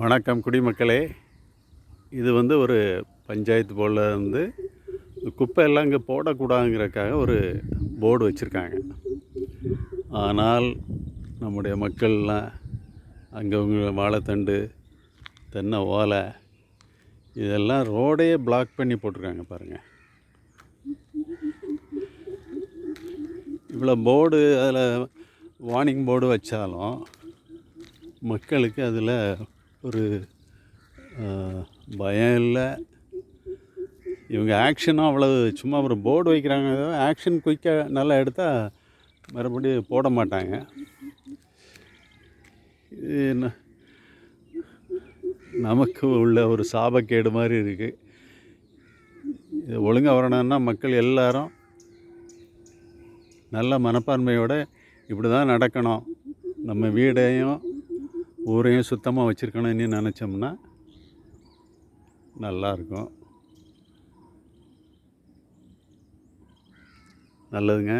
வணக்கம் குடிமக்களே. இது ஒரு பஞ்சாயத்து போல் குப்பை எல்லாம் இங்கே போடக்கூடாதுங்கிறதுக்காக ஒரு போர்டு வச்சுருக்காங்க. ஆனால் நம்முடைய மக்கள்லாம் அங்கவங்க வாழைத்தண்டு, தென்னை ஓலை இதெல்லாம் ரோடையே பிளாக் பண்ணி போட்டிருக்காங்க பாருங்கள். இவ்வளோ போர்டு அதில் வார்னிங் போர்டு வச்சாலும் மக்களுக்கு அதில் ஒரு பயம் இல்லை. இவங்க ஆக்ஷனும் அவ்வளவு, சும்மா ஒரு போர்டு வைக்கிறாங்க, ஆக்ஷன் குயிக்காக நல்லா எடுத்தால் மறுபடியும் போட மாட்டாங்க. இது நமக்கு உள்ள ஒரு சாபக்கேடு மாதிரி இருக்குது. இது ஒழுங்காக வரணும்னா மக்கள் எல்லாரும் நல்ல மனப்பான்மையோடு இப்படி தான் நடக்கணும், நம்ம வீடையும் ஊரையும் சுத்தமாக வச்சுருக்கணும்னு நினச்சோம்னா நல்லாயிருக்கும். நல்லதுங்க.